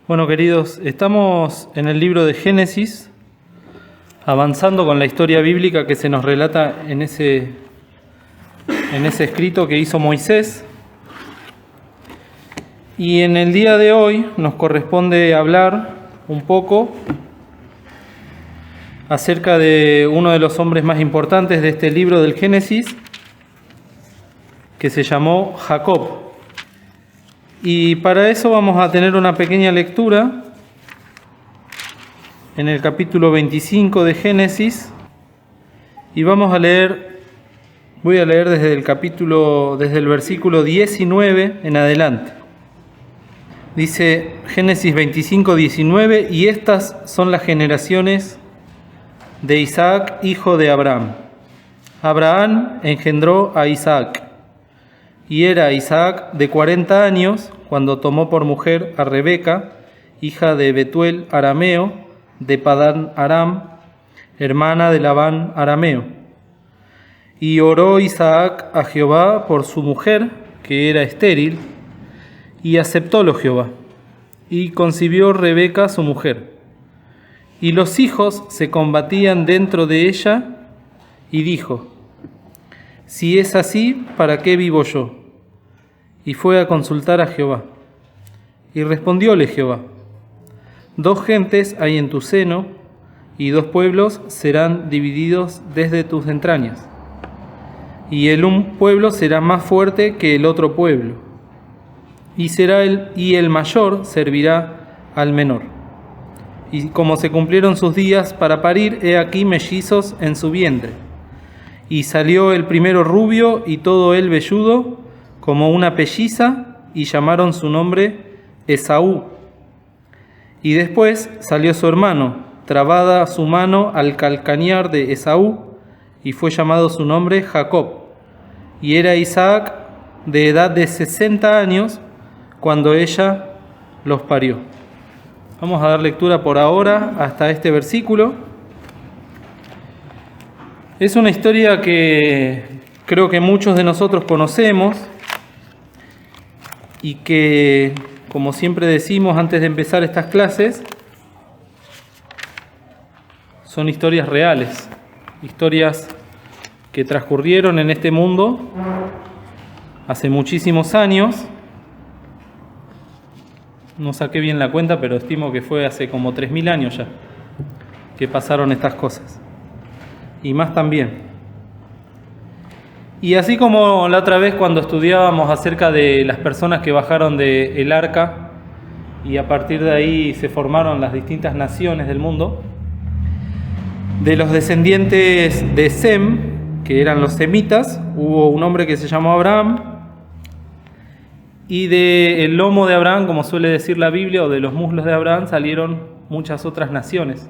Bueno, queridos, estamos en el libro de Génesis, avanzando con la historia bíblica que se nos relata en ese escrito que hizo Moisés. Y en el día de hoy nos corresponde hablar un poco acerca de uno de los hombres más importantes de este libro del Génesis, que se llamó Jacob. Y para eso vamos a tener una pequeña lectura en el capítulo 25 de Génesis, y voy a leer desde el versículo 19 en adelante. Dice Génesis 25, 19, y estas son las generaciones de Isaac, hijo de Abraham. Abraham engendró a Isaac, y era Isaac de 40 años cuando tomó por mujer a Rebeca, hija de Betuel arameo, de Padán Aram, hermana de Labán arameo. Y oró Isaac a Jehová por su mujer, que era estéril, y aceptólo Jehová, y concibió Rebeca su mujer. Y los hijos se combatían dentro de ella, y dijo: si es así, ¿para qué vivo yo? Y fue a consultar a Jehová. Y respondióle Jehová: dos gentes hay en tu seno, y dos pueblos serán divididos desde tus entrañas. Y el un pueblo será más fuerte que el otro pueblo, y el mayor servirá al menor. Y como se cumplieron sus días para parir, he aquí mellizos en su vientre. Y salió el primero rubio y todo él velludo, como una pelliza, y llamaron su nombre Esaú. Y después salió su hermano, trabada su mano al calcañar de Esaú, y fue llamado su nombre Jacob. Y era Isaac de edad de 60 años cuando ella los parió. Vamos a dar lectura por ahora hasta este versículo. Es una historia que creo que muchos de nosotros conocemos y que, como siempre decimos antes de empezar estas clases, son historias reales, historias que transcurrieron en este mundo hace muchísimos años. No saqué bien la cuenta, pero estimo que fue hace como 3.000 años ya que pasaron estas cosas. Y más también. Y así como la otra vez cuando estudiábamos acerca de las personas que bajaron del arca y a partir de ahí se formaron las distintas naciones del mundo, de los descendientes de Sem, que eran los semitas, hubo un hombre que se llamó Abraham, y del lomo de Abraham, como suele decir la Biblia, o de los muslos de Abraham, salieron muchas otras naciones.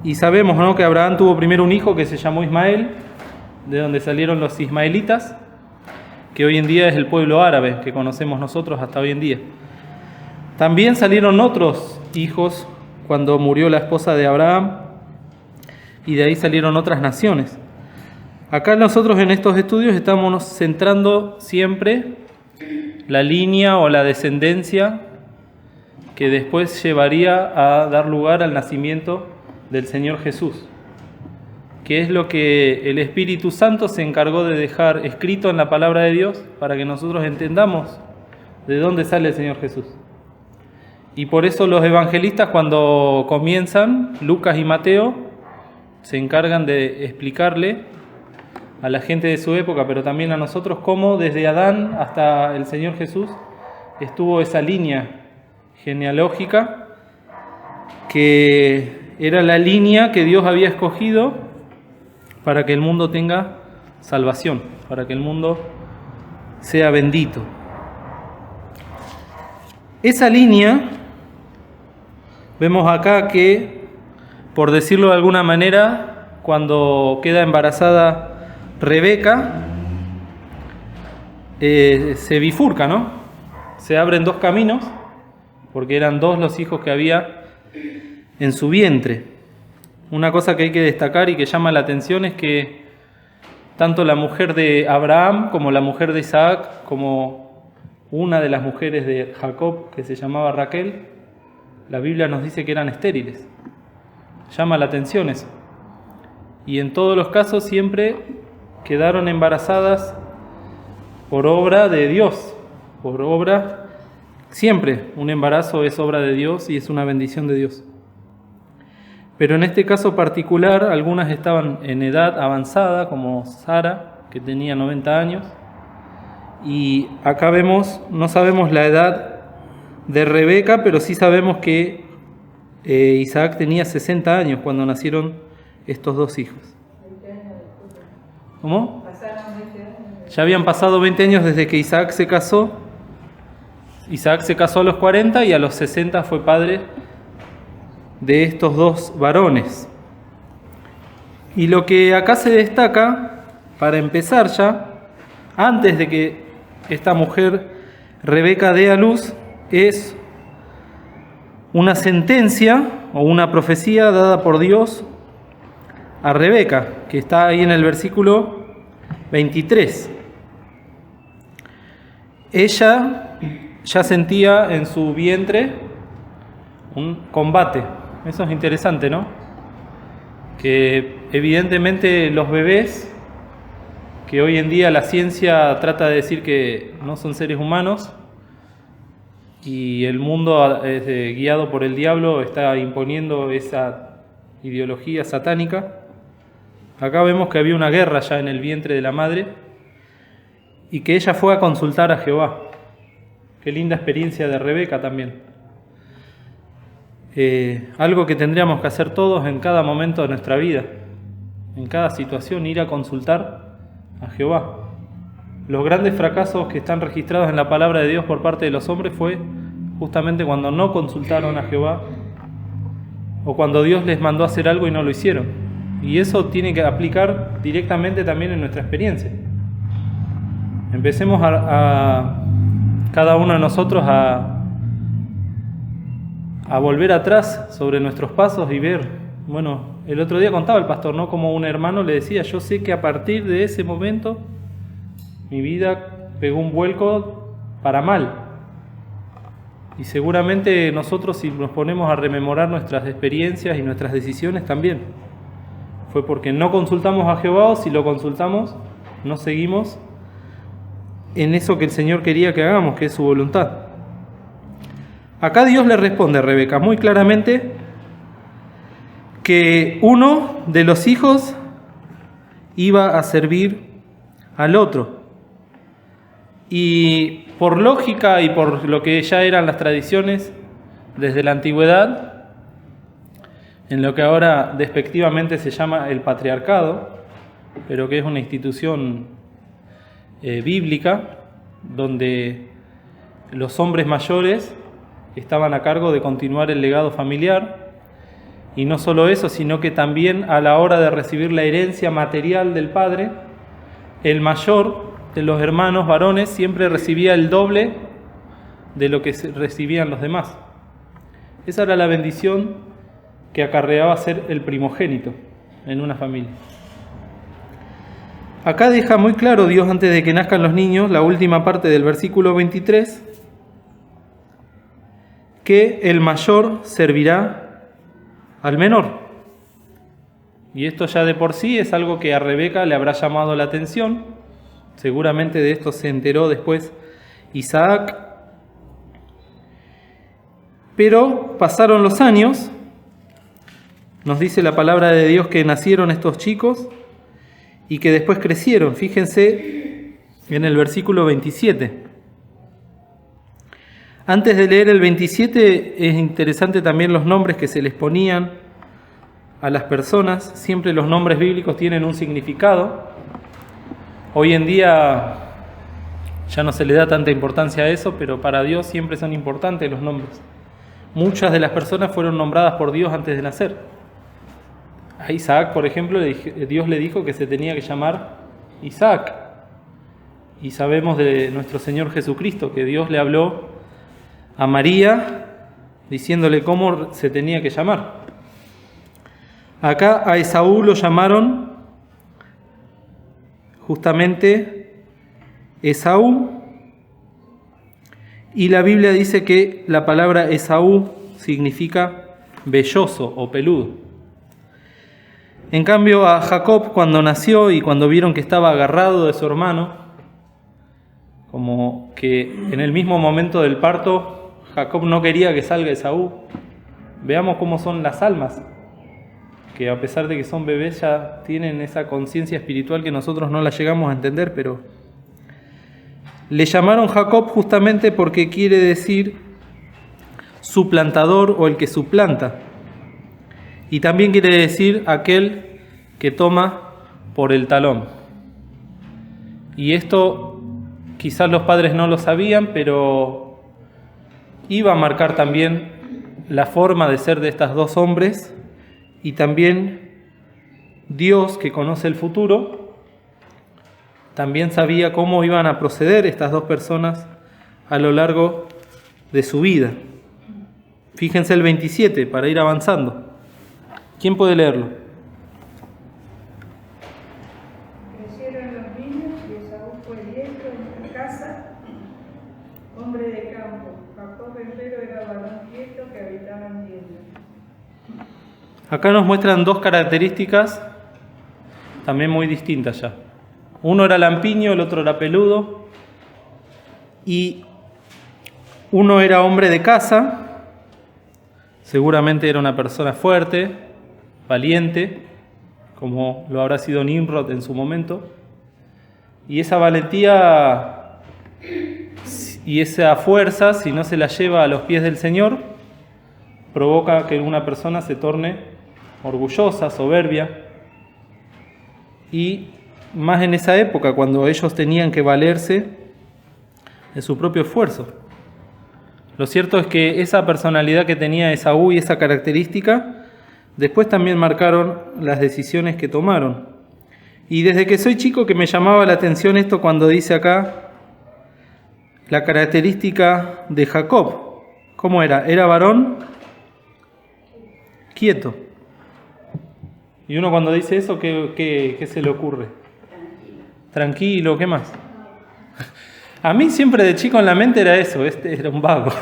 Y sabemos, ¿no?, que Abraham tuvo primero un hijo que se llamó Ismael, de donde salieron los ismaelitas, que hoy en día es el pueblo árabe que conocemos nosotros hasta hoy en día. También salieron otros hijos cuando murió la esposa de Abraham, y de ahí salieron otras naciones. Acá nosotros en estos estudios estamos centrando siempre la línea o la descendencia que después llevaría a dar lugar al nacimiento del Señor Jesús, que es lo que el Espíritu Santo se encargó de dejar escrito en la palabra de Dios para que nosotros entendamos de dónde sale el Señor Jesús. Y por eso los evangelistas, cuando comienzan, Lucas y Mateo, se encargan de explicarle a la gente de su época, pero también a nosotros, cómo desde Adán hasta el Señor Jesús estuvo esa línea genealógica, que era la línea que Dios había escogido para que el mundo tenga salvación, para que el mundo sea bendito. Esa línea, vemos acá que, por decirlo de alguna manera, cuando queda embarazada Rebeca, se bifurca, ¿no? Se abren dos caminos, porque eran dos los hijos que había en su vientre. Una cosa que hay que destacar y que llama la atención es que tanto la mujer de Abraham como la mujer de Isaac, como una de las mujeres de Jacob, que se llamaba Raquel, la Biblia nos dice que eran estériles. Llama la atención eso. Y en todos los casos siempre quedaron embarazadas por obra de Dios, por obra, siempre un embarazo es obra de Dios y es una bendición de Dios. Pero en este caso particular, algunas estaban en edad avanzada, como Sara, que tenía 90 años, y acá vemos, no sabemos la edad de Rebeca, pero sí sabemos que Isaac tenía 60 años cuando nacieron estos dos hijos. ¿Cómo? Ya habían pasado 20 años desde que Isaac se casó. Isaac se casó a los 40 y a los 60 fue padre de estos dos varones. Y lo que acá se destaca, para empezar ya, antes de que esta mujer Rebeca dé a luz, es una sentencia o una profecía dada por Dios a Rebeca, que está ahí en el versículo 23. Ella ya sentía en su vientre un combate. Eso es interesante, ¿no? Que evidentemente los bebés, que hoy en día la ciencia trata de decir que no son seres humanos, y el mundo guiado por el diablo está imponiendo esa ideología satánica. Acá vemos que había una guerra ya en el vientre de la madre y que ella fue a consultar a Jehová. Qué linda experiencia de Rebeca también. Algo que tendríamos que hacer todos en cada momento de nuestra vida, en cada situación, ir a consultar a Jehová. Los grandes fracasos que están registrados en la palabra de Dios por parte de los hombres fue justamente cuando no consultaron a Jehová o cuando Dios les mandó a hacer algo y no lo hicieron. Y eso tiene que aplicar directamente también en nuestra experiencia. Empecemos a cada uno de nosotros a volver atrás sobre nuestros pasos y ver. Bueno, el otro día contaba el pastor, ¿no? Como un hermano le decía, yo sé que a partir de ese momento mi vida pegó un vuelco para mal. Y seguramente nosotros, si nos ponemos a rememorar nuestras experiencias y nuestras decisiones también, fue porque no consultamos a Jehová, o si lo consultamos, no seguimos en eso que el Señor quería que hagamos, que es su voluntad. Acá Dios le responde a Rebeca muy claramente que uno de los hijos iba a servir al otro. Y por lógica y por lo que ya eran las tradiciones desde la antigüedad, en lo que ahora despectivamente se llama el patriarcado, pero que es una institución bíblica, donde los hombres mayores estaban a cargo de continuar el legado familiar, y no solo eso, sino que también a la hora de recibir la herencia material del padre, el mayor de los hermanos varones siempre recibía el doble de lo que recibían los demás. Esa era la bendición que acarreaba ser el primogénito en una familia. Acá deja muy claro Dios, antes de que nazcan los niños, la última parte del versículo 23, que el mayor servirá al menor. Y esto ya de por sí es algo que a Rebeca le habrá llamado la atención. Seguramente de esto se enteró después Isaac. Pero pasaron los años, nos dice la palabra de Dios que nacieron estos chicos y que después crecieron. Fíjense en el versículo 27. Antes de leer el 27, es interesante también los nombres que se les ponían a las personas. Siempre los nombres bíblicos tienen un significado. Hoy en día ya no se le da tanta importancia a eso, pero para Dios siempre son importantes los nombres. Muchas de las personas fueron nombradas por Dios antes de nacer. A Isaac, por ejemplo, Dios le dijo que se tenía que llamar Isaac. Y sabemos de nuestro Señor Jesucristo que Dios le habló a María diciéndole cómo se tenía que llamar. Acá a Esaú lo llamaron justamente Esaú, Y la Biblia dice que la palabra Esaú significa velloso o peludo. En cambio, a Jacob, cuando nació y cuando vieron que estaba agarrado de su hermano, como que en el mismo momento del parto, Jacob no quería que salga Esaú. Veamos cómo son las almas, que a pesar de que son bebés ya tienen esa conciencia espiritual que nosotros no la llegamos a entender, pero le llamaron Jacob justamente porque quiere decir suplantador o el que suplanta. Y también quiere decir aquel que toma por el talón. Y esto quizás los padres no lo sabían, pero iba a marcar también la forma de ser de estos dos hombres, y también Dios, que conoce el futuro, también sabía cómo iban a proceder estas dos personas a lo largo de su vida. Fíjense el 27 para ir avanzando. ¿Quién puede leerlo? Crecieron los niños y Esaú fue diestro en su casa, hombre de campo. Jacob empero era varón quieto que habitaba en tiendas. Acá nos muestran dos características también muy distintas ya. Uno era lampiño, el otro era peludo. Y uno era hombre de casa, seguramente era una persona fuerte, valiente, como lo habrá sido Nimrod en su momento. Y esa valentía y esa fuerza, si no se la lleva a los pies del Señor, provoca que una persona se torne orgullosa, soberbia. Y más en esa época, cuando ellos tenían que valerse de su propio esfuerzo. Lo cierto es que esa personalidad que tenía Esaú y esa característica, después también marcaron las decisiones que tomaron. Y desde que soy chico que me llamaba la atención esto cuando dice acá la característica de Jacob. ¿Cómo era? Era varón quieto. Y uno cuando dice eso, ¿qué se le ocurre? Tranquilo, ¿qué más? A mí siempre de chico en la mente era eso, era un vago,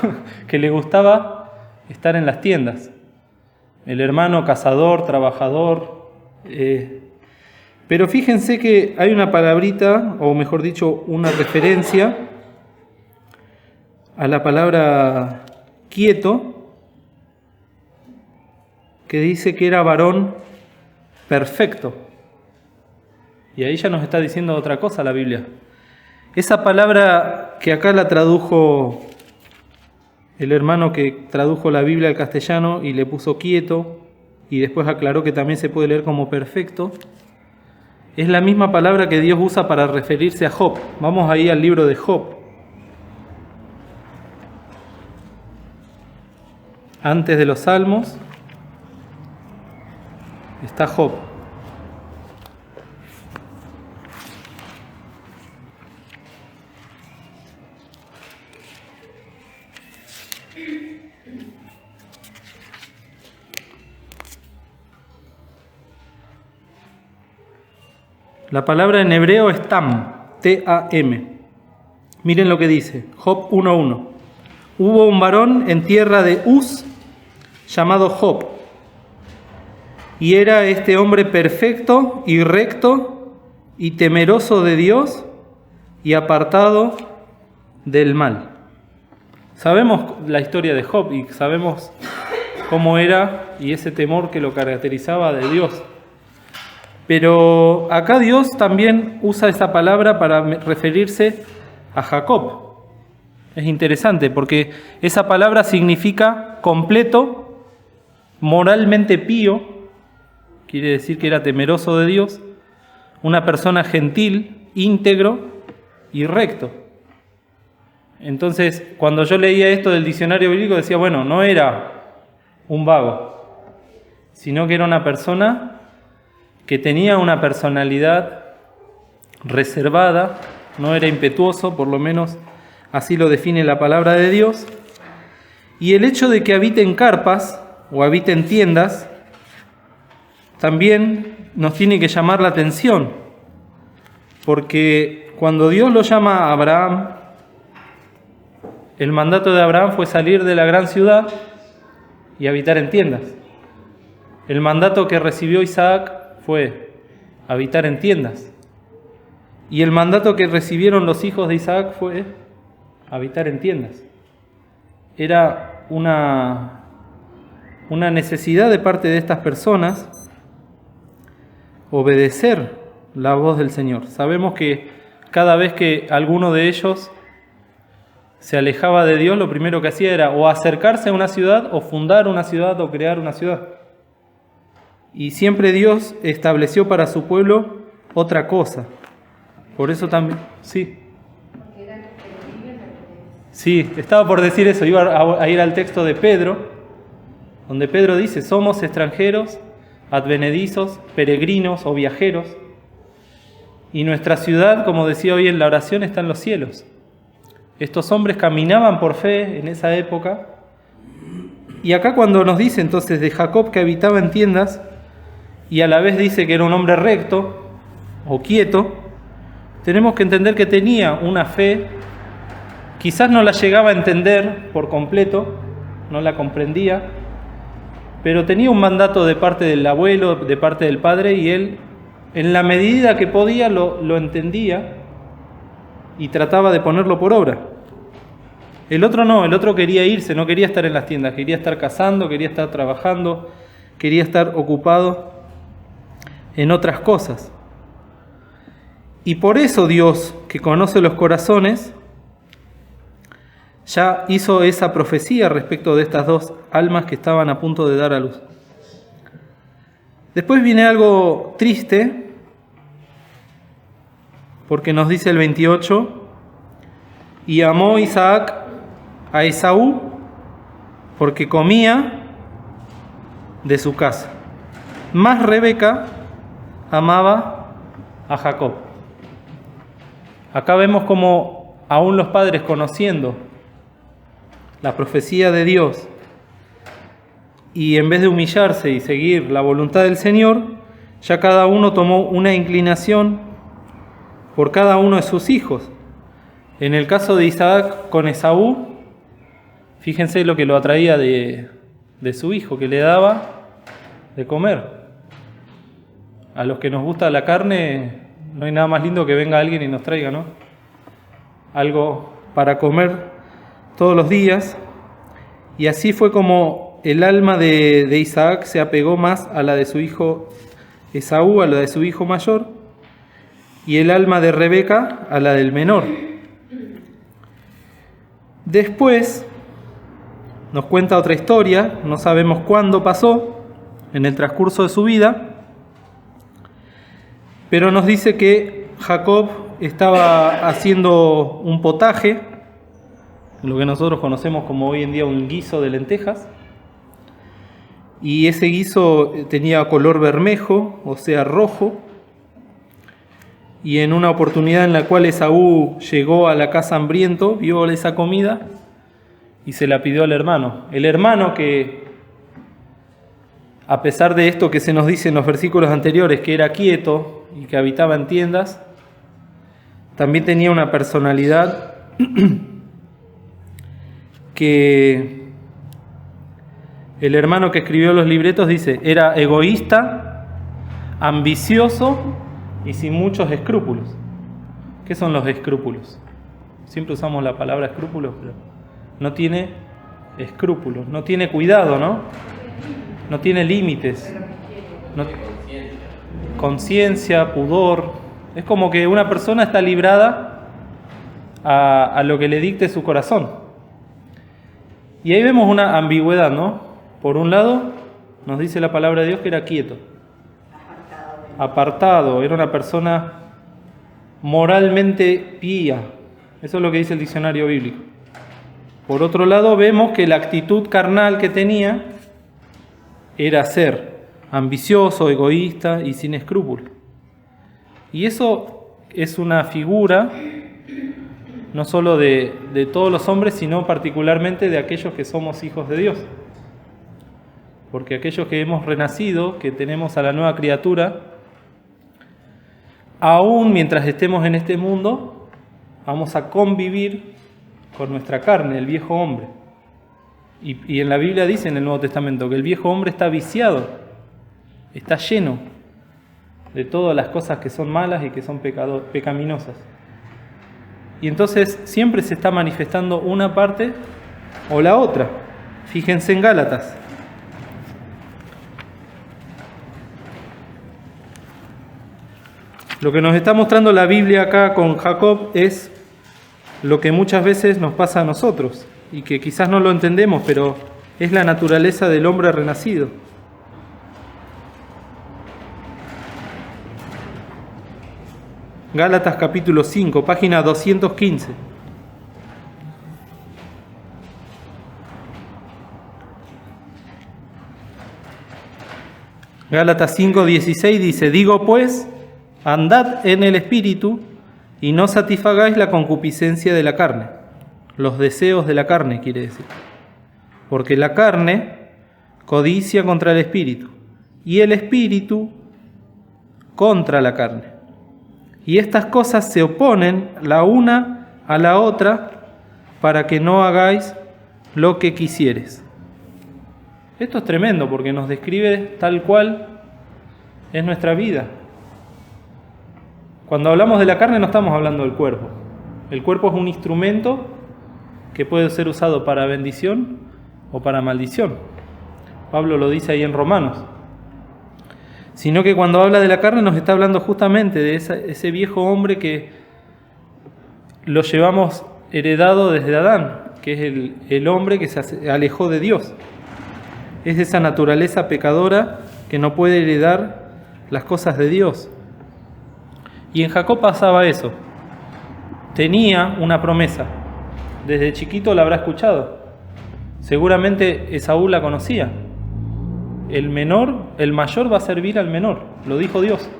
que le gustaba estar en las tiendas. El hermano cazador, trabajador. Pero fíjense que hay una palabrita, o mejor dicho, una referencia a la palabra quieto, que dice que era varón perfecto. Y ahí ya nos está diciendo otra cosa la Biblia. Esa palabra que acá la tradujo el hermano que tradujo la Biblia al castellano y le puso quieto, y después aclaró que también se puede leer como perfecto, es la misma palabra que Dios usa para referirse a Job. Vamos ahí al libro de Job. Antes de los Salmos está Job. La palabra en hebreo es tam, T-A-M. Miren lo que dice, Job 1.1. Hubo un varón en tierra de Uz llamado Job, y era este hombre perfecto y recto y temeroso de Dios y apartado del mal. Sabemos la historia de Job y sabemos cómo era y ese temor que lo caracterizaba de Dios. Pero acá Dios también usa esa palabra para referirse a Jacob. Es interesante porque esa palabra significa completo, moralmente pío, quiere decir que era temeroso de Dios, una persona gentil, íntegro y recto. Entonces, cuando yo leía esto del diccionario bíblico decía, bueno, no era un vago, sino que era una persona que tenía una personalidad reservada, no era impetuoso, por lo menos así lo define la palabra de Dios. Y el hecho de que habite en carpas o habite en tiendas también nos tiene que llamar la atención, porque cuando Dios lo llama a Abraham, el mandato de Abraham fue salir de la gran ciudad y habitar en tiendas. El mandato que recibió Isaac fue habitar en tiendas. Y el mandato que recibieron los hijos de Isaac fue habitar en tiendas. Era una necesidad de parte de estas personas obedecer la voz del Señor. Sabemos que cada vez que alguno de ellos se alejaba de Dios, lo primero que hacía era o acercarse a una ciudad, o fundar una ciudad, o crear una ciudad. Y siempre Dios estableció para su pueblo otra cosa. Por eso también, sí. Sí, estaba por decir eso, iba a ir al texto de Pedro, donde Pedro dice, somos extranjeros, advenedizos, peregrinos o viajeros, y nuestra ciudad, como decía hoy en la oración, está en los cielos. Estos hombres caminaban por fe en esa época, y acá cuando nos dice entonces de Jacob que habitaba en tiendas, y a la vez dice que era un hombre recto o quieto, tenemos que entender que tenía una fe, quizás no la llegaba a entender por completo, no la comprendía, pero tenía un mandato de parte del abuelo, de parte del padre, y él, en la medida que podía, lo entendía y trataba de ponerlo por obra. El otro no, el otro quería irse, no quería estar en las tiendas, quería estar cazando, quería estar trabajando, quería estar ocupado en otras cosas. Y por eso Dios, que conoce los corazones, ya hizo esa profecía respecto de estas dos almas que estaban a punto de dar a luz. Después viene algo triste, porque nos dice el 28, y amó Isaac a Esaú porque comía de su casa. Más Rebeca amaba a Jacob. Acá vemos como aún los padres, conociendo la profecía de Dios, y en vez de humillarse y seguir la voluntad del Señor, ya cada uno tomó una inclinación por cada uno de sus hijos. En el caso de Isaac con Esaú, fíjense lo que lo atraía de su hijo, que le daba de comer. A los que nos gusta la carne, no hay nada más lindo que venga alguien y nos traiga, ¿no? Algo para comer todos los días. Y así fue como el alma de Isaac se apegó más a la de su hijo Esaú, a la de su hijo mayor, y el alma de Rebeca a la del menor. Después nos cuenta otra historia, no sabemos cuándo pasó, en el transcurso de su vida, pero nos dice que Jacob estaba haciendo un potaje, lo que nosotros conocemos como hoy en día un guiso de lentejas, y ese guiso tenía color bermejo, o sea rojo, y en una oportunidad en la cual Esaú llegó a la casa hambriento, vio esa comida y se la pidió al hermano. El hermano que, a pesar de esto que se nos dice en los versículos anteriores, que era quieto y que habitaba en tiendas, también tenía una personalidad que el hermano que escribió los libretos dice, era egoísta, ambicioso y sin muchos escrúpulos. ¿Qué son los escrúpulos? Siempre usamos la palabra escrúpulos, pero no tiene escrúpulos, no tiene cuidado, ¿no? No tiene límites. No, conciencia, pudor. Es como que una persona está librada a lo que le dicte su corazón. Y ahí vemos una ambigüedad, ¿no? Por un lado, nos dice la palabra de Dios que era quieto, apartado, era una persona moralmente pía. Eso es lo que dice el diccionario bíblico. Por otro lado, vemos que la actitud carnal que tenía era ser ambicioso, egoísta y sin escrúpulos. Y eso es una figura no solo de todos los hombres, sino particularmente de aquellos que somos hijos de Dios. Porque aquellos que hemos renacido, que tenemos a la nueva criatura, aún mientras estemos en este mundo, vamos a convivir con nuestra carne, el viejo hombre. Y en la Biblia dice en el Nuevo Testamento que el viejo hombre está viciado, está lleno de todas las cosas que son malas y que son pecaminosas. Y entonces siempre se está manifestando una parte o la otra. Fíjense en Gálatas. Lo que nos está mostrando la Biblia acá con Jacob es lo que muchas veces nos pasa a nosotros y que quizás no lo entendemos, pero es la naturaleza del hombre renacido. Gálatas capítulo 5, página 215. Gálatas 5:16 dice: digo pues, andad en el Espíritu y no satisfagáis la concupiscencia de la carne. Los deseos de la carne, quiere decir. Porque la carne codicia contra el Espíritu y el Espíritu contra la carne. Y estas cosas se oponen la una a la otra para que no hagáis lo que quisieres. Esto es tremendo porque nos describe tal cual es nuestra vida. Cuando hablamos de la carne no estamos hablando del cuerpo. El cuerpo es un instrumento que puede ser usado para bendición o para maldición. Pablo lo dice ahí en Romanos. Sino que cuando habla de la carne nos está hablando justamente de ese viejo hombre que lo llevamos heredado desde Adán, que es el hombre que se alejó de Dios. Es esa naturaleza pecadora que no puede heredar las cosas de Dios. Y en Jacob pasaba eso. Tenía una promesa. Desde chiquito la habrá escuchado. Seguramente Esaú la conocía. El mayor va a servir al menor, lo dijo Dios.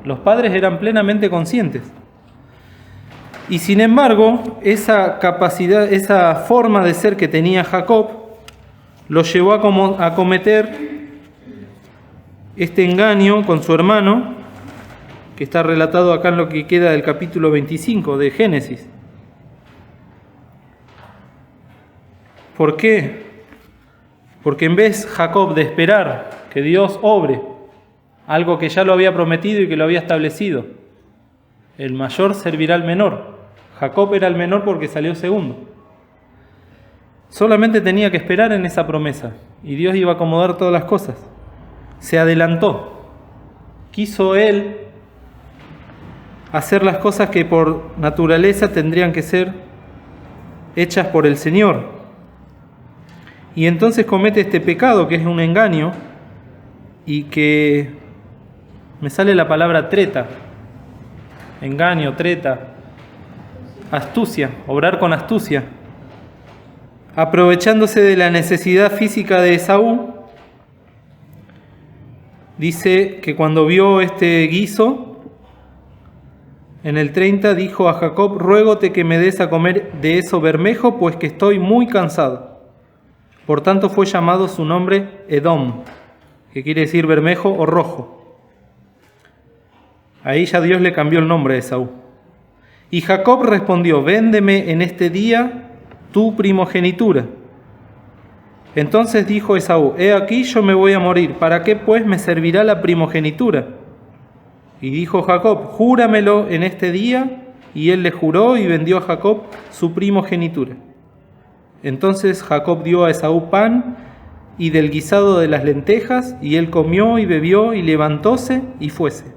Los padres eran plenamente conscientes. Y sin embargo, esa capacidad, esa forma de ser que tenía Jacob, lo llevó a cometer este engaño con su hermano, que está relatado acá en lo que queda del capítulo 25 de Génesis. ¿Por qué? Porque en vez Jacob de esperar que Dios obre algo que ya lo había prometido y que lo había establecido, el mayor servirá al menor. Jacob era el menor porque salió segundo. Solamente tenía que esperar en esa promesa y Dios iba a acomodar todas las cosas. Se adelantó. Quiso él hacer las cosas que por naturaleza tendrían que ser hechas por el Señor. Y entonces comete este pecado que es un engaño y que me sale la palabra treta. Engaño, treta, astucia, obrar con astucia. Aprovechándose de la necesidad física de Esaú, dice que cuando vio este guiso, en el 30 dijo a Jacob: ruégote que me des a comer de eso bermejo, pues que estoy muy cansado. Por tanto fue llamado su nombre Edom, que quiere decir bermejo o rojo. Ahí ya Dios le cambió el nombre a Esaú. Y Jacob respondió: véndeme en este día tu primogenitura. Entonces dijo Esaú: he aquí yo me voy a morir, ¿para qué pues me servirá la primogenitura? Y dijo Jacob: júramelo en este día. Y él le juró y vendió a Jacob su primogenitura. Entonces Jacob dio a Esaú pan y del guisado de las lentejas, y él comió y bebió y levantóse y fuese.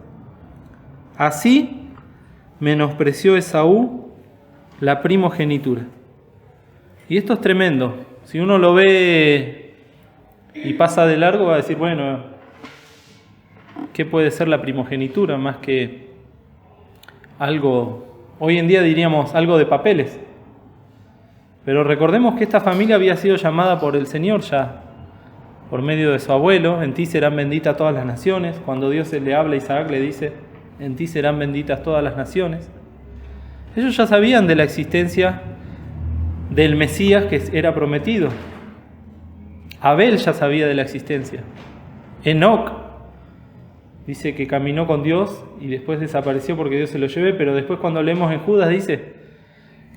Así menospreció Esaú la primogenitura. Y esto es tremendo. Si uno lo ve y pasa de largo, va a decir: bueno, ¿qué puede ser la primogenitura más que algo, hoy en día diríamos algo de papeles? Pero recordemos que esta familia había sido llamada por el Señor ya, por medio de su abuelo: en ti serán benditas todas las naciones. Cuando Dios le habla a Isaac, le dice: en ti serán benditas todas las naciones. Ellos ya sabían de la existencia del Mesías que era prometido. Abel ya sabía de la existencia. Enoc dice que caminó con Dios y después desapareció porque Dios se lo llevó, pero después cuando leemos en Judas dice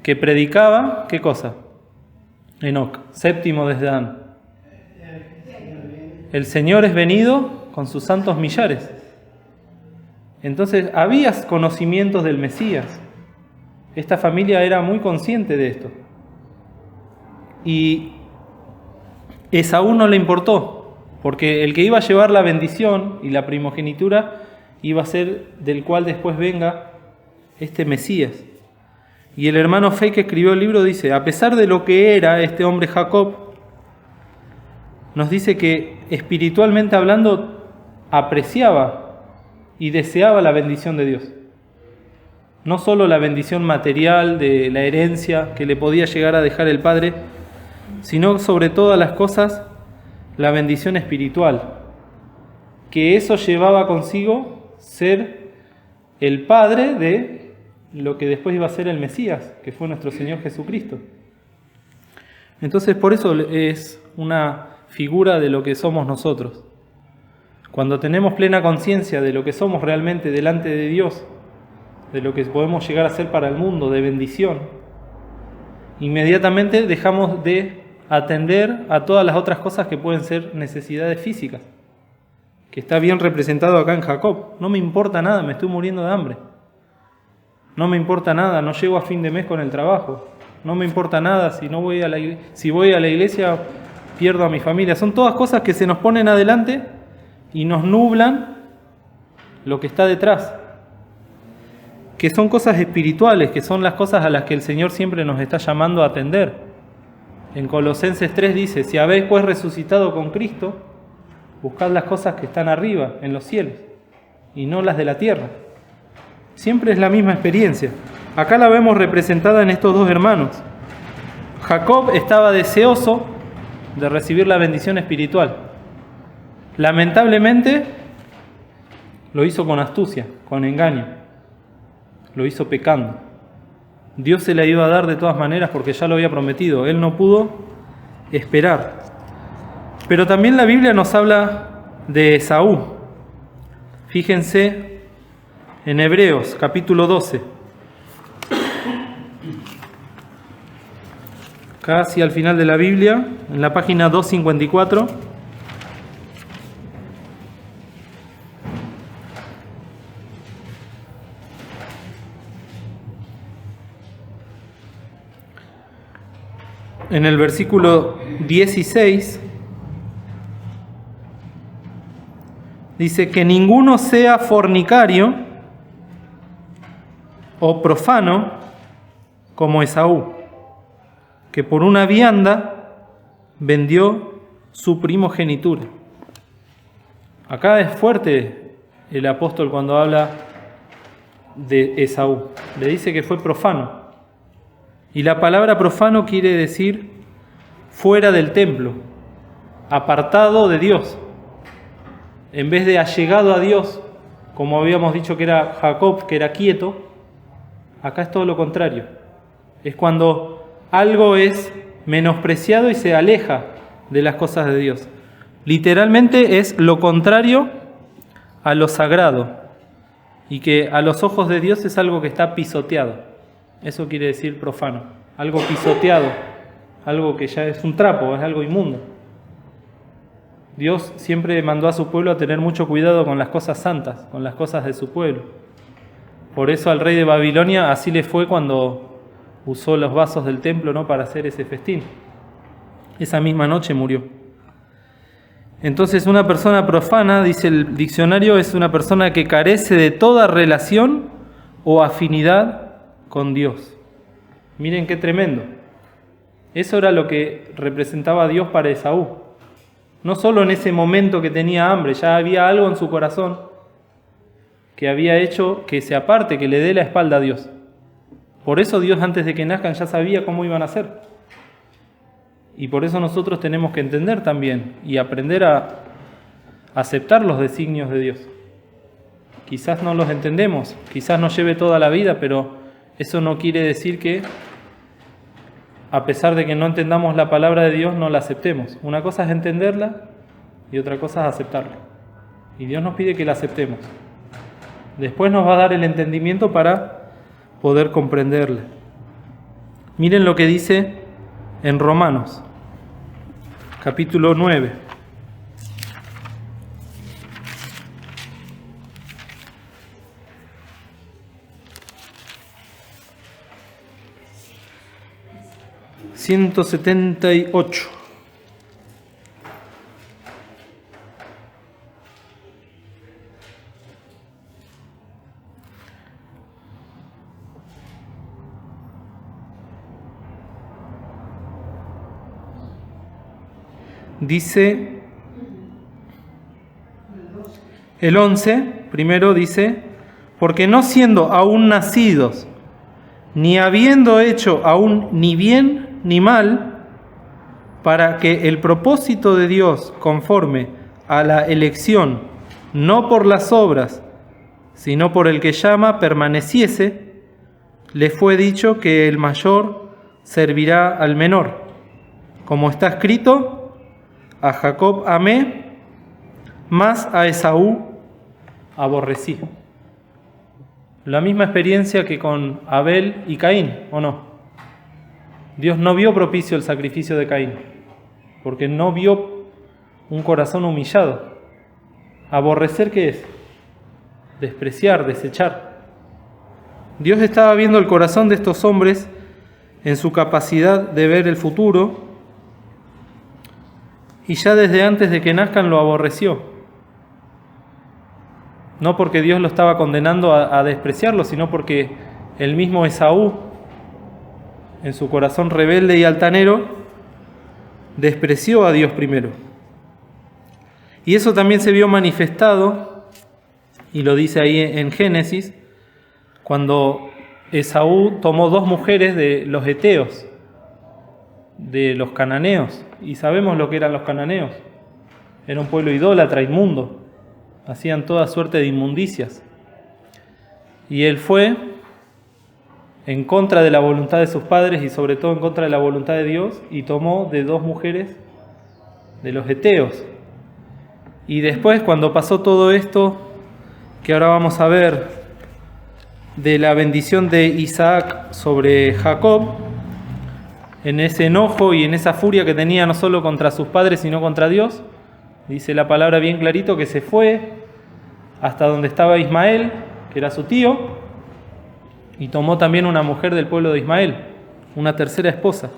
que predicaba, ¿qué cosa? Enoc, séptimo desde Adán. El Señor es venido con sus santos millares. Entonces, había conocimientos del Mesías. Esta familia era muy consciente de esto. Y Esaú no le importó, porque el que iba a llevar la bendición y la primogenitura iba a ser del cual después venga este Mesías. Y el hermano Fey, que escribió el libro, dice, a pesar de lo que era este hombre Jacob, nos dice que espiritualmente hablando apreciaba y deseaba la bendición de Dios. No solo la bendición material de la herencia que le podía llegar a dejar el Padre, sino sobre todas las cosas la bendición espiritual, que eso llevaba consigo ser el Padre de lo que después iba a ser el Mesías, que fue nuestro Señor Jesucristo. Entonces, por eso es una figura de lo que somos nosotros. Cuando tenemos plena conciencia de lo que somos realmente delante de Dios, de lo que podemos llegar a ser para el mundo, de bendición, inmediatamente dejamos de atender a todas las otras cosas que pueden ser necesidades físicas, que está bien representado acá en Jacob. No me importa nada, me estoy muriendo de hambre. No me importa nada, no llego a fin de mes con el trabajo. No me importa nada si voy a la iglesia, pierdo a mi familia. Son todas cosas que se nos ponen adelante y nos nublan lo que está detrás, que son cosas espirituales, que son las cosas a las que el Señor siempre nos está llamando a atender. En Colosenses 3 dice, si habéis pues resucitado con Cristo, buscad las cosas que están arriba, en los cielos, y no las de la tierra. Siempre es la misma experiencia. Acá la vemos representada en estos dos hermanos. Jacob estaba deseoso de recibir la bendición espiritual. Lamentablemente, lo hizo con astucia, con engaño. Lo hizo pecando. Dios se la iba a dar de todas maneras porque ya lo había prometido. Él no pudo esperar. Pero también la Biblia nos habla de Esaú. Fíjense en Hebreos capítulo 12. Casi al final de la Biblia, en la página 254. En el versículo 16 dice que ninguno sea fornicario o profano como Esaú, que por una vianda vendió su primogenitura. Acá es fuerte el apóstol cuando habla de Esaú. Le dice que fue profano. Y la palabra profano quiere decir fuera del templo, apartado de Dios. En vez de allegado a Dios, como habíamos dicho que era Jacob, que era quieto, acá es todo lo contrario. Es cuando algo es menospreciado y se aleja de las cosas de Dios. Literalmente es lo contrario a lo sagrado, y que a los ojos de Dios es algo que está pisoteado. Eso quiere decir profano, algo pisoteado, algo que ya es un trapo, es algo inmundo. Dios siempre mandó a su pueblo a tener mucho cuidado con las cosas santas, con las cosas de su pueblo. Por eso al rey de Babilonia así le fue cuando usó los vasos del templo, ¿no?, para hacer ese festín. Esa misma noche murió. Entonces una persona profana, dice el diccionario, es una persona que carece de toda relación o afinidad con Dios. Miren qué tremendo. Eso era lo que representaba a Dios para Esaú. No solo en ese momento que tenía hambre, ya había algo en su corazón que había hecho que se aparte, que le dé la espalda a Dios. Por eso Dios antes de que nazcan ya sabía cómo iban a ser. Y por eso nosotros tenemos que entender también y aprender a aceptar los designios de Dios. Quizás no los entendemos, quizás nos lleve toda la vida, pero eso no quiere decir que, a pesar de que no entendamos la palabra de Dios, no la aceptemos. Una cosa es entenderla y otra cosa es aceptarla. Y Dios nos pide que la aceptemos. Después nos va a dar el entendimiento para poder comprenderla. Miren lo que dice en Romanos, capítulo 9. ...178... Dice el 11, primero dice, porque no siendo aún nacidos, ni habiendo hecho aún ni bien ni mal, para que el propósito de Dios conforme a la elección, no por las obras, sino por el que llama, permaneciese, le fue dicho que el mayor servirá al menor. Como está escrito, a Jacob amé, más a Esaú aborrecí. La misma experiencia que con Abel y Caín, ¿o no? Dios no vio propicio el sacrificio de Caín, porque no vio un corazón humillado. ¿Aborrecer qué es? Despreciar, desechar. Dios estaba viendo el corazón de estos hombres en su capacidad de ver el futuro, y ya desde antes de que nazcan lo aborreció. No porque Dios lo estaba condenando a despreciarlo, sino porque el mismo Esaú, en su corazón rebelde y altanero, despreció a Dios primero. Y eso también se vio manifestado, y lo dice ahí en Génesis, cuando Esaú tomó 2 mujeres de los heteos, de los cananeos, y sabemos lo que eran los cananeos. Era un pueblo idólatra, inmundo, hacían toda suerte de inmundicias, y él fue en contra de la voluntad de sus padres y sobre todo en contra de la voluntad de Dios, y tomó de 2 mujeres de los heteos. Y después, cuando pasó todo esto que ahora vamos a ver, de la bendición de Isaac sobre Jacob, en ese enojo y en esa furia que tenía no solo contra sus padres, sino contra Dios, dice la palabra bien clarito que se fue hasta donde estaba Ismael, que era su tío, y tomó también una mujer del pueblo de Ismael, una tercera esposa.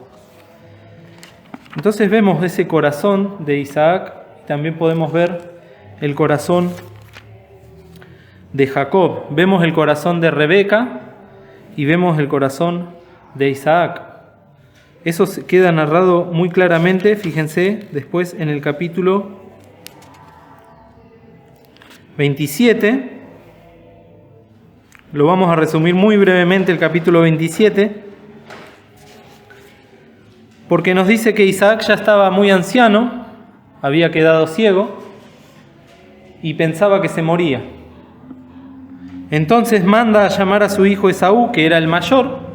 Entonces vemos ese corazón de Isaac, y también podemos ver el corazón de Jacob. Vemos el corazón de Rebeca y vemos el corazón de Isaac. Eso queda narrado muy claramente, fíjense, después en el capítulo 27. Lo vamos a resumir muy brevemente, el capítulo 27, porque nos dice que Isaac ya estaba muy anciano, había quedado ciego y pensaba que se moría. Entonces manda a llamar a su hijo Esaú, que era el mayor,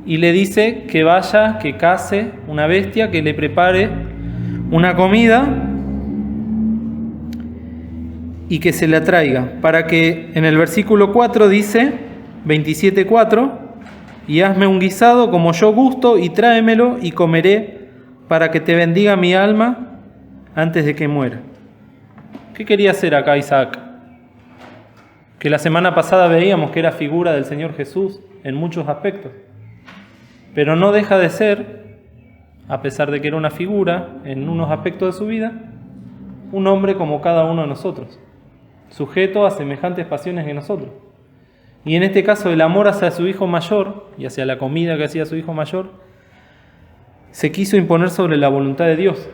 y le dice que vaya, que case una bestia, que le prepare una comida y que se la traiga, para que en el versículo 4 dice, 27:4, y hazme un guisado como yo gusto y tráemelo y comeré, para que te bendiga mi alma antes de que muera. ¿Qué quería hacer acá Isaac? Que la semana pasada veíamos que era figura del Señor Jesús en muchos aspectos, pero no deja de ser, a pesar de que era una figura en unos aspectos de su vida, un hombre como cada uno de nosotros, sujeto a semejantes pasiones que nosotros. Y en este caso el amor hacia su hijo mayor y hacia la comida que hacía su hijo mayor se quiso imponer sobre la voluntad de Dios.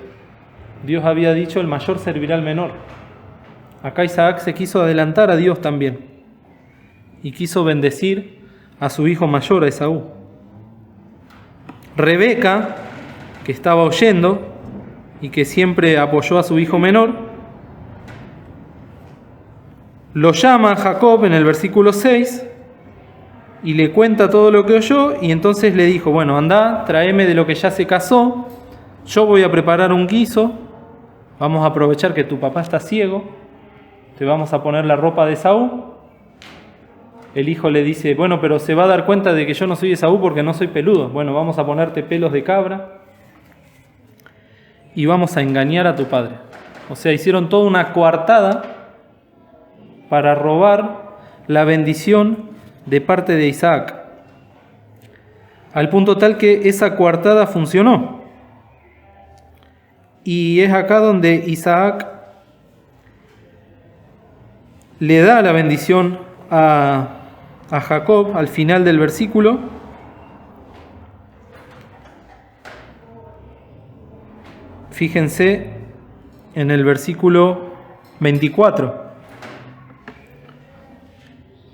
Dios había dicho: el mayor servirá al menor. Acá Isaac se quiso adelantar a Dios también y quiso bendecir a su hijo mayor, a Esaú. Rebeca, que estaba oyendo y que siempre apoyó a su hijo menor, lo llama a Jacob en el versículo 6 y le cuenta todo lo que oyó, y entonces le dijo: bueno, anda, tráeme de lo que ya se casó, yo voy a preparar un guiso, vamos a aprovechar que tu papá está ciego, te vamos a poner la ropa de Esaú el hijo le dice, bueno, pero se va a dar cuenta de que yo no soy Esaú porque no soy peludo. Bueno, vamos a ponerte pelos de cabra y vamos a engañar a tu padre. O sea, hicieron toda una coartada para robar la bendición de parte de Isaac. Al punto tal que esa coartada funcionó. Y es acá donde Isaac le da la bendición a Jacob al final del versículo. Fíjense en el versículo 24.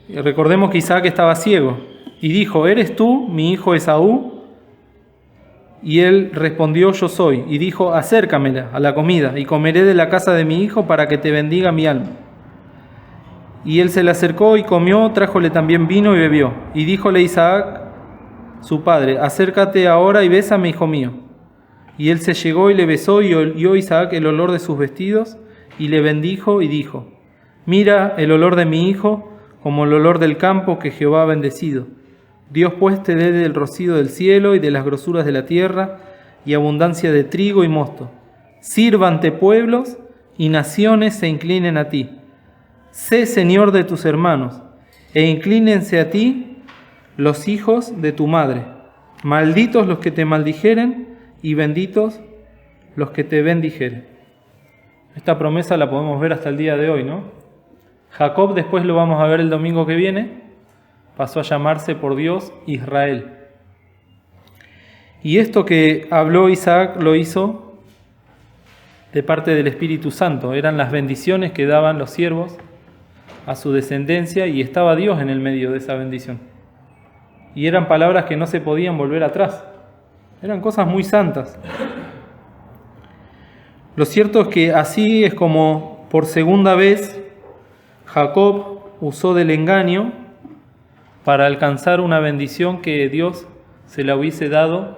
Y recordemos que Isaac estaba ciego y dijo, ¿eres tú mi hijo Esaú? Y él respondió, yo soy. Y dijo, acércamela a la comida y comeré de la casa de mi hijo para que te bendiga mi alma. Y él se le acercó y comió, trájole también vino y bebió. Y díjole Isaac, su padre, acércate ahora y bésame, hijo mío. Y él se llegó y le besó, y oyó Isaac el olor de sus vestidos, y le bendijo y dijo, mira el olor de mi hijo, como el olor del campo que Jehová ha bendecido. Dios pues te dé del rocío del cielo y de las grosuras de la tierra, y abundancia de trigo y mosto. Sírvante pueblos, y naciones se inclinen a ti. Sé Señor de tus hermanos, e inclínense a ti los hijos de tu madre. Malditos los que te maldijeren, y benditos los que te bendijeren. Esta promesa la podemos ver hasta el día de hoy, ¿no? Jacob, después lo vamos a ver el domingo que viene, pasó a llamarse por Dios Israel. Y esto que habló Isaac lo hizo de parte del Espíritu Santo. Eran las bendiciones que daban los siervos a su descendencia y estaba Dios en el medio de esa bendición. Y eran palabras que no se podían volver atrás. Eran cosas muy santas. Lo cierto es que así es como por segunda vez Jacob usó del engaño para alcanzar una bendición que Dios se la hubiese dado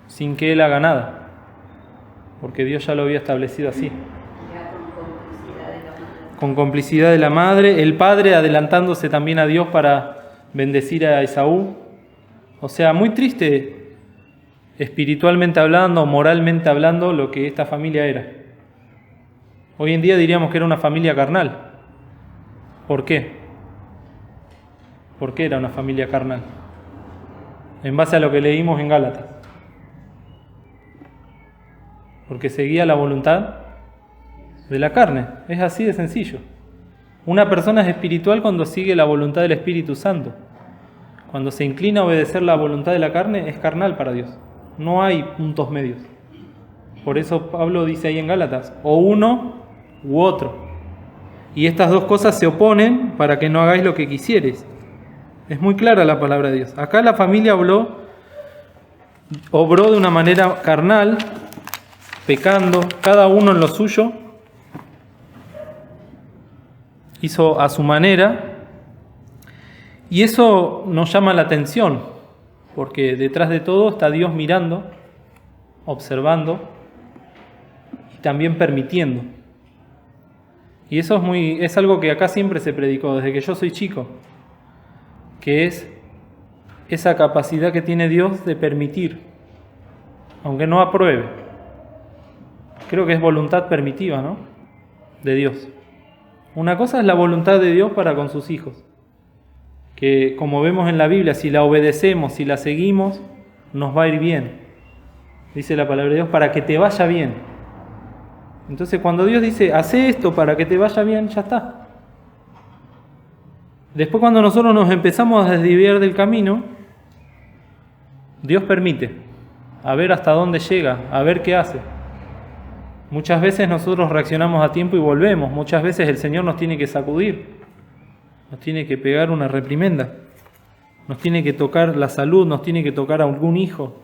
sin que él haga nada, porque Dios ya lo había establecido así. Con complicidad de la madre, el padre adelantándose también a Dios para bendecir a Esaú. O sea, muy triste espiritualmente hablando, moralmente hablando, lo que esta familia era. Hoy en día diríamos que era una familia carnal. ¿Por qué? ¿Por qué era una familia carnal? En base a lo que leímos en Gálatas. Porque seguía la voluntad de la carne. Es así de sencillo. Una persona es espiritual cuando sigue la voluntad del Espíritu Santo. Cuando se inclina a obedecer la voluntad de la carne, es carnal para Dios. No hay puntos medios. Por eso Pablo dice ahí en Gálatas, o uno u otro. Y estas dos cosas se oponen para que no hagáis lo que quisieres. Es muy clara la palabra de Dios. Acá la familia obró de una manera carnal, pecando, cada uno en lo suyo, hizo a su manera, y eso nos llama la atención, porque detrás de todo está Dios mirando, observando y también permitiendo. Y eso es algo que acá siempre se predicó, desde que yo soy chico, que es esa capacidad que tiene Dios de permitir, aunque no apruebe. Creo que es voluntad permitiva, ¿no? De Dios. Una cosa es la voluntad de Dios para con sus hijos, que como vemos en la Biblia, si la obedecemos, si la seguimos, nos va a ir bien. Dice la palabra de Dios, para que te vaya bien. Entonces cuando Dios dice, hace esto para que te vaya bien, ya está. Después cuando nosotros nos empezamos a desviar del camino, Dios permite, a ver hasta dónde llega, a ver qué hace. Muchas veces nosotros reaccionamos a tiempo y volvemos. Muchas veces el Señor nos tiene que sacudir, nos tiene que pegar una reprimenda, nos tiene que tocar la salud, nos tiene que tocar a algún hijo.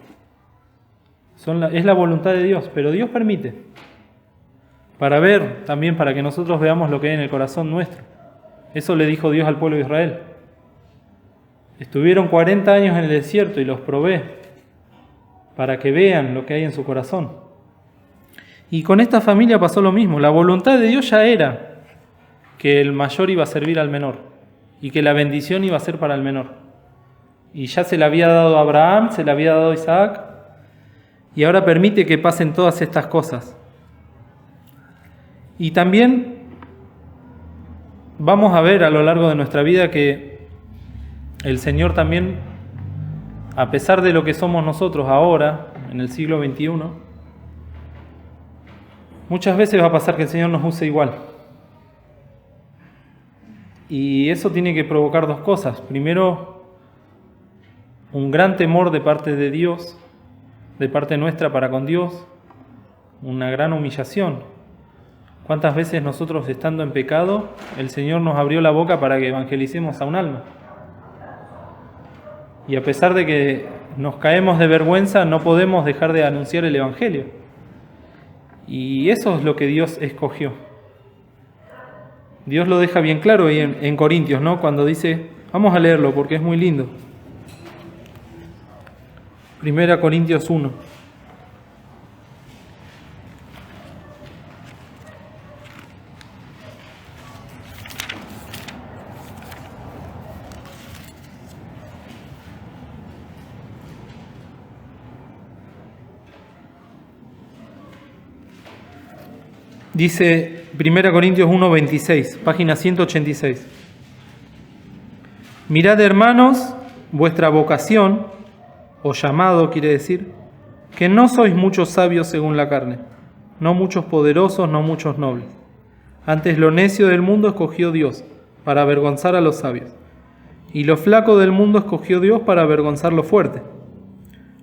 Es la voluntad de Dios, pero Dios permite. Para ver, también para que nosotros veamos lo que hay en el corazón nuestro. Eso le dijo Dios al pueblo de Israel. Estuvieron 40 años en el desierto y los probé para que vean lo que hay en su corazón. Y con esta familia pasó lo mismo. La voluntad de Dios ya era que el mayor iba a servir al menor y que la bendición iba a ser para el menor. Y ya se la había dado a Abraham, se la había dado a Isaac, y ahora permite que pasen todas estas cosas. Y también vamos a ver a lo largo de nuestra vida que el Señor también, a pesar de lo que somos nosotros ahora, en el siglo XXI, muchas veces va a pasar que el Señor nos use igual. Y eso tiene que provocar dos cosas. Primero, un gran temor de parte de Dios, de parte nuestra para con Dios, una gran humillación. ¿Cuántas veces nosotros, estando en pecado, el Señor nos abrió la boca para que evangelicemos a un alma? Y a pesar de que nos caemos de vergüenza, no podemos dejar de anunciar el Evangelio. Y eso es lo que Dios escogió. Dios lo deja bien claro ahí en Corintios, ¿no? Cuando dice, vamos a leerlo porque es muy lindo. 1 Corintios 1. Dice 1 Corintios 1:26, página 186. Mirad, hermanos, vuestra vocación, o llamado quiere decir, que no sois muchos sabios según la carne, no muchos poderosos, no muchos nobles. Antes lo necio del mundo escogió Dios, para avergonzar a los sabios. Y lo flaco del mundo escogió Dios para avergonzar lo fuerte.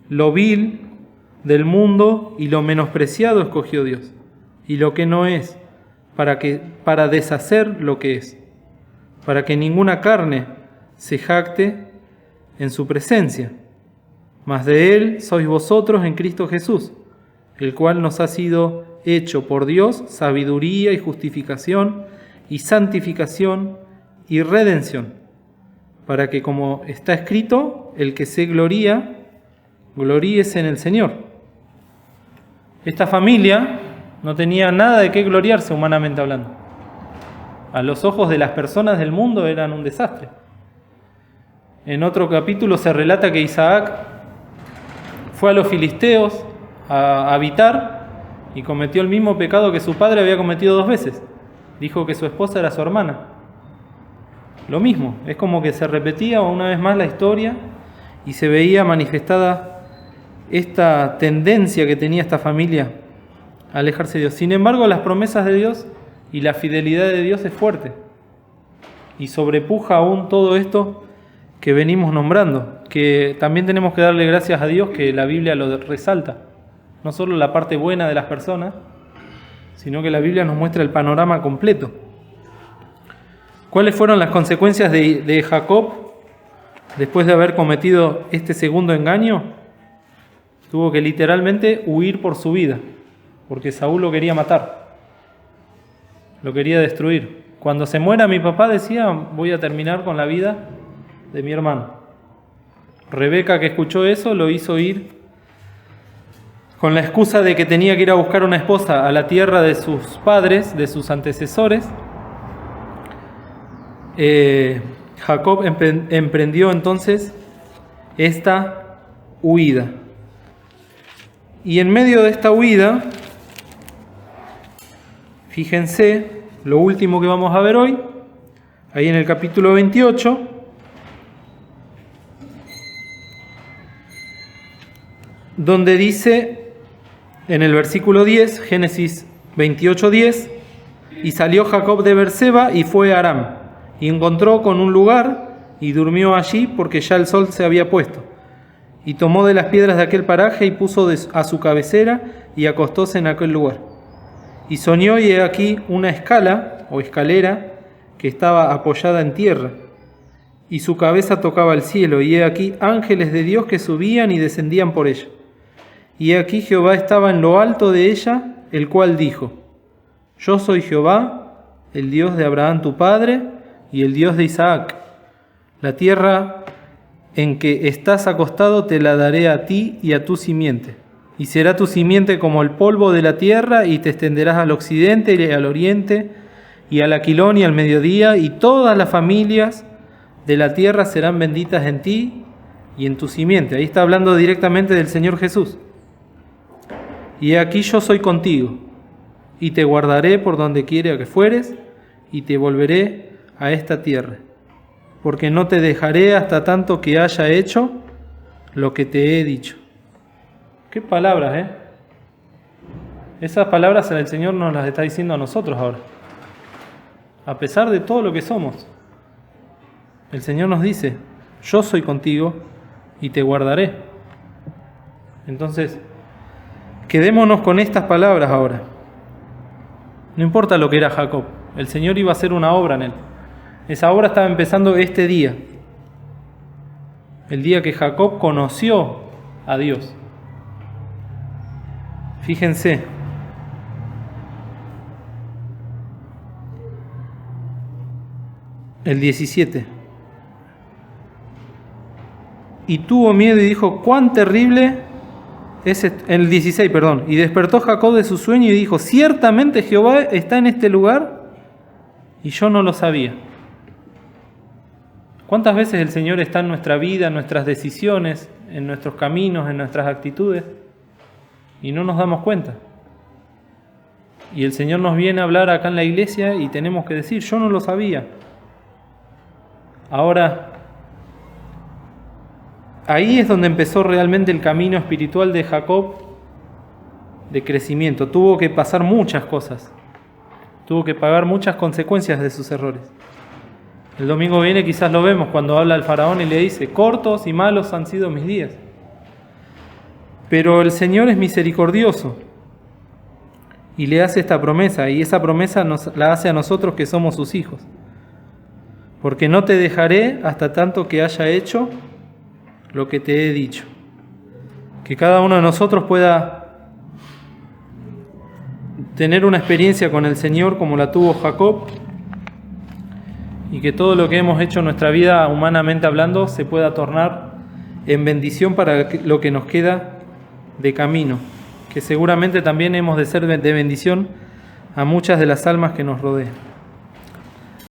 Lo vil del mundo y lo menospreciado escogió Dios. Y lo que no es, para deshacer lo que es, para que ninguna carne se jacte en su presencia. Mas de Él sois vosotros en Cristo Jesús, el cual nos ha sido hecho por Dios sabiduría y justificación y santificación y redención, para que, como está escrito, el que se gloría, gloríese en el Señor. Esta familia no tenía nada de qué gloriarse humanamente hablando. A los ojos de las personas del mundo eran un desastre. En otro capítulo se relata que Isaac fue a los filisteos a habitar y cometió el mismo pecado que su padre había cometido 2 veces. Dijo que su esposa era su hermana. Lo mismo, es como que se repetía una vez más la historia y se veía manifestada esta tendencia que tenía esta familia a alejarse de Dios. Sin embargo, las promesas de Dios y la fidelidad de Dios es fuerte y sobrepuja aún todo esto que venimos nombrando, que también tenemos que darle gracias a Dios que la Biblia lo resalta, no solo la parte buena de las personas, sino que la Biblia nos muestra el panorama completo. ¿Cuáles fueron las consecuencias de Jacob después de haber cometido este segundo engaño? Tuvo que literalmente huir por su vida, porque Saúl lo quería matar, lo quería destruir. Cuando se muera mi papá, decía, voy a terminar con la vida de mi hermano. Rebeca, que escuchó eso, lo hizo ir con la excusa de que tenía que ir a buscar una esposa a la tierra de sus padres, de sus antecesores. Jacob emprendió entonces esta huida. Y en medio de esta huida, fíjense lo último que vamos a ver hoy, ahí en el capítulo 28, donde dice en el versículo 10, Génesis 28:10, y salió Jacob de Beerseba y fue a Aram, y encontró con un lugar y durmió allí porque ya el sol se había puesto. Y tomó de las piedras de aquel paraje y puso a su cabecera y acostóse en aquel lugar. Y soñó, y he aquí una escala o escalera que estaba apoyada en tierra, y su cabeza tocaba el cielo, y he aquí ángeles de Dios que subían y descendían por ella. Y he aquí Jehová estaba en lo alto de ella, el cual dijo: Yo soy Jehová, el Dios de Abraham tu padre, y el Dios de Isaac. La tierra en que estás acostado te la daré a ti y a tu simiente. Y será tu simiente como el polvo de la tierra, y te extenderás al occidente y al oriente, y al aquilón y al mediodía, y todas las familias de la tierra serán benditas en ti y en tu simiente. Ahí está hablando directamente del Señor Jesús. Y aquí yo soy contigo, y te guardaré por donde quiera que fueres, y te volveré a esta tierra, porque no te dejaré hasta tanto que haya hecho lo que te he dicho. Qué palabras, ¿eh? Esas palabras el Señor nos las está diciendo a nosotros ahora. A pesar de todo lo que somos, el Señor nos dice, yo soy contigo y te guardaré. Entonces, quedémonos con estas palabras ahora. No importa lo que era Jacob, el Señor iba a hacer una obra en él. Esa obra estaba empezando este día, el día que Jacob conoció a Dios. Fíjense, el 17. Y tuvo miedo y dijo, cuán terrible es el 16, perdón. Y despertó Jacob de su sueño y dijo, ciertamente Jehová está en este lugar y yo no lo sabía. ¿Cuántas veces el Señor está en nuestra vida, en nuestras decisiones, en nuestros caminos, en nuestras actitudes? Y no nos damos cuenta. Y el Señor nos viene a hablar acá en la iglesia y tenemos que decir, yo no lo sabía. Ahora, ahí es donde empezó realmente el camino espiritual de Jacob de crecimiento. Tuvo que pasar muchas cosas. Tuvo que pagar muchas consecuencias de sus errores. El domingo viene quizás lo vemos cuando habla el faraón y le dice, cortos y malos han sido mis días. Pero el Señor es misericordioso y le hace esta promesa, y esa promesa nos la hace a nosotros que somos sus hijos. Porque no te dejaré hasta tanto que haya hecho lo que te he dicho. Que cada uno de nosotros pueda tener una experiencia con el Señor como la tuvo Jacob, y que todo lo que hemos hecho en nuestra vida, humanamente hablando, se pueda tornar en bendición para lo que nos queda de camino, que seguramente también hemos de ser de bendición a muchas de las almas que nos rodean.